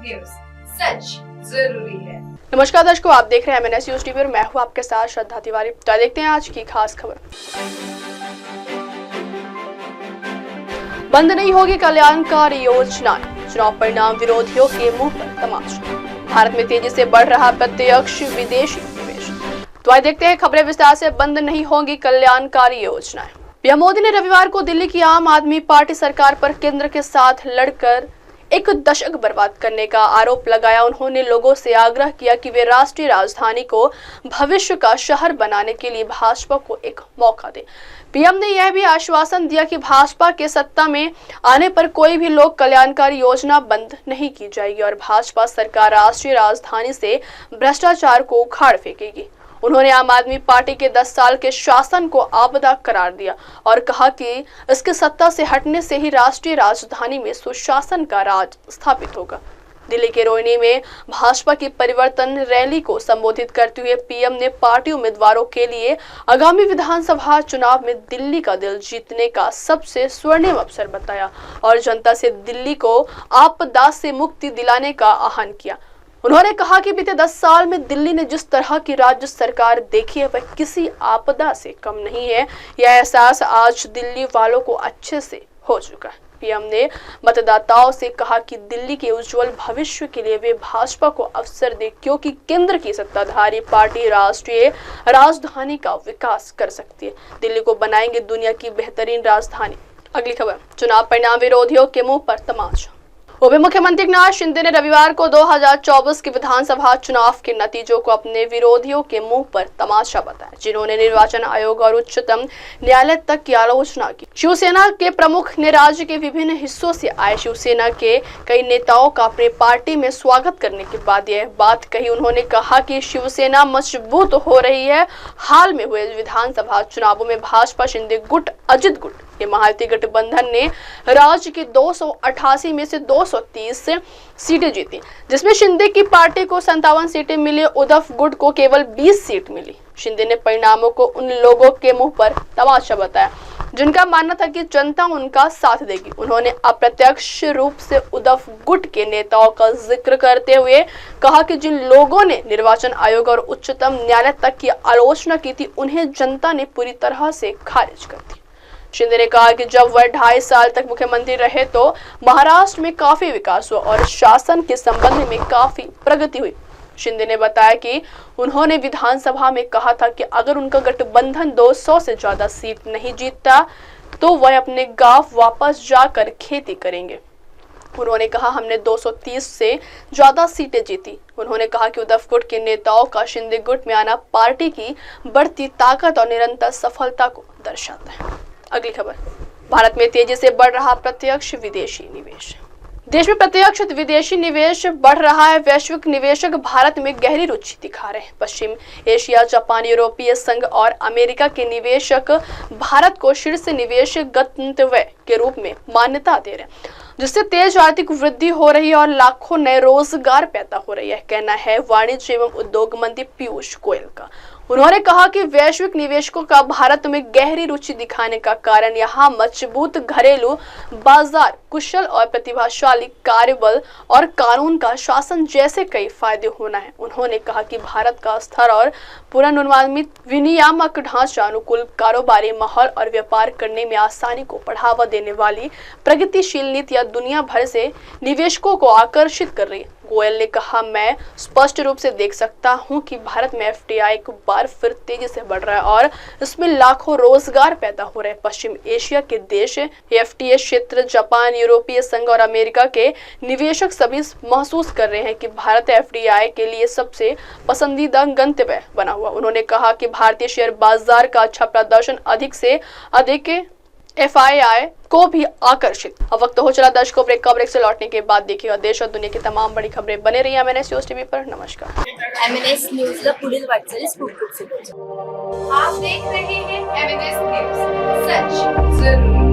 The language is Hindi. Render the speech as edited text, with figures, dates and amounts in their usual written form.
न्यूज, सच जरूरी है। नमस्कार दर्शकों, आप देख रहे हैं MNS न्यूज टीवी और मैं हूं आपके साथ श्रद्धा तिवारी। तो देखते हैं आज की खास खबर। बंद नहीं होगी कल्याणकारी योजना, चुनाव परिणाम विरोधियों के मुंह पर तमाचा। भारत में तेजी से बढ़ रहा प्रत्यक्ष विदेशी निवेश। तो आइए देखते हैं खबरें विस्तार से। बंद नहीं होंगी कल्याणकारी योजनाएं। पीएम मोदी ने रविवार को दिल्ली की आम आदमी पार्टी सरकार पर केंद्र के साथ लड़कर एक दशक बर्बाद करने का आरोप लगाया। उन्होंने लोगों से आग्रह किया कि वे राष्ट्रीय राजधानी को भविष्य का शहर बनाने के लिए भाजपा को एक मौका दें। पीएम ने यह भी आश्वासन दिया कि भाजपा के सत्ता में आने पर कोई भी लोक कल्याणकारी योजना बंद नहीं की जाएगी और भाजपा सरकार राष्ट्रीय राजधानी से भ्रष्टाचार को उखाड़ फेंकेगी। उन्होंने आम आदमी पार्टी के 10 साल के शासन को आपदा करार दिया और कहा कि इसके सत्ता से हटने से ही राष्ट्रीय राजधानी में सुशासन का राज स्थापित होगा। दिल्ली के रोहिणी में भाजपा की परिवर्तन रैली को संबोधित करते हुए पीएम ने पार्टी उम्मीदवारों के लिए आगामी विधानसभा चुनाव में दिल्ली का दिल जीतने का सबसे स्वर्णिम अवसर बताया और जनता से दिल्ली को आपदा से मुक्ति दिलाने का आह्वान किया। उन्होंने कहा कि बीते 10 साल में दिल्ली ने जिस तरह की राज्य सरकार देखी है वह किसी आपदा से कम नहीं है। यह एहसास आज दिल्ली वालों को अच्छे से हो चुका है। पीएम ने मतदाताओं से कहा कि दिल्ली के उज्जवल भविष्य के लिए वे भाजपा को अवसर दें, क्योंकि केंद्र की सत्ताधारी पार्टी राष्ट्रीय राजधानी का विकास कर सकती है। दिल्ली को बनाएंगे दुनिया की बेहतरीन राजधानी। अगली खबर, चुनाव परिणाम विरोधियों के मुंह पर तमाचा। उप मुख्यमंत्री एकनाथ शिंदे ने रविवार को 2024 के विधानसभा चुनाव के नतीजों को अपने विरोधियों के मुंह पर तमाचा बताया, जिन्होंने निर्वाचन आयोग और उच्चतम न्यायालय तक की आलोचना की। शिवसेना के प्रमुख ने राज्य के विभिन्न हिस्सों से आए शिवसेना के कई नेताओं का अपनी पार्टी में स्वागत करने के बाद यह बात कही। उन्होंने कहा कि शिवसेना मजबूत हो रही है। हाल में हुए विधानसभा चुनावों में भाजपा शिंदे गुट अजित गुट के महायुति गठबंधन ने राज्य की 288 में से 230 सीटें जीती, जिसमें शिंदे की पार्टी को 57 सीटें मिली। उद्धव गुट को केवल 20 सीट मिली। शिंदे ने परिणामों को उन लोगों के मुंह पर तमाचा बताया जिनका मानना था कि जनता उनका साथ देगी। उन्होंने अप्रत्यक्ष रूप से उद्धव गुट के नेताओं का जिक्र करते हुए कहा कि जिन लोगों ने निर्वाचन आयोग और उच्चतम न्यायालय तक की आलोचना की थी, उन्हें जनता ने पूरी तरह से खारिज कर दी। शिंदे ने कहा कि जब वह 2.5 साल तक मुख्यमंत्री रहे तो महाराष्ट्र में काफी विकास हुआ और शासन के संबंध में काफी प्रगति हुई। शिंदे ने बताया कि उन्होंने विधानसभा में कहा था कि अगर उनका गठबंधन 200 से ज्यादा सीट नहीं जीतता तो वह अपने गांव वापस जाकर खेती करेंगे। उन्होंने कहा हमने 230 से ज्यादा सीटें जीती। उन्होंने कहा कि उद्धव गुट के नेताओं का शिंदे गुट में आना पार्टी की बढ़ती ताकत और निरंतर सफलता को दर्शाता है। अगली खबर, भारत में तेजी से बढ़ रहा प्रत्यक्ष विदेशी निवेश। देश में प्रत्यक्ष विदेशी निवेश बढ़ रहा है। वैश्विक निवेशक भारत में गहरी रुचि दिखा रहे हैं। पश्चिम एशिया, जापान, यूरोपीय संघ और अमेरिका के निवेशक भारत को शीर्ष निवेश गंतव्य के रूप में मान्यता दे रहे हैं, जिससे तेज आर्थिक वृद्धि हो रही है और लाखों नए रोजगार पैदा हो रही है, कहना है वाणिज्य एवं उद्योग मंत्री पीयूष गोयल का। उन्होंने कहा कि वैश्विक निवेशकों का भारत में गहरी रुचि दिखाने का कारण यहाँ मजबूत घरेलू बाजार, कुशल और प्रतिभाशाली कार्यबल और कानून का शासन जैसे कई फायदे होना है। उन्होंने कहा कि भारत का स्तर और पूर्वानुमानित विनियामक ढांचा, अनुकूल कारोबारी माहौल और व्यापार करने में आसानी को बढ़ावा देने वाली प्रगतिशील नीतियां दुनिया भर से निवेशकों को आकर्षित कर रही है। गोयल ने कहा, मैं स्पष्ट रूप से देख सकता हूं कि भारत में FDI एक बार फिर तेजी से बढ़ रहा है और इसमें लाखों रोजगार पैदा हो रहे हैं। पश्चिम एशिया के देश, FTA क्षेत्र, जापान, यूरोपीय संघ और अमेरिका के निवेशक सभी महसूस कर रहे हैं कि भारत FDI के लिए सबसे पसंदीदा गंतव्य बना हुआ। उन्होंने कहा कि भारतीय शेयर बाजार का अच्छा प्रदर्शन अधिक से अधिक FII को भी आकर्षित। अब वक्त हो चला दर्शकों ब्रेक से लौटने के बाद देखिएगा देश और दुनिया की तमाम बड़ी खबरें। बने रहिए MNS न्यूज टीवी पर। नमस्कार। MNS न्यूज पुढील वाटचाली स्फूर्त। आप देख रहे हैं MNS न्यूज, सच जरूरी।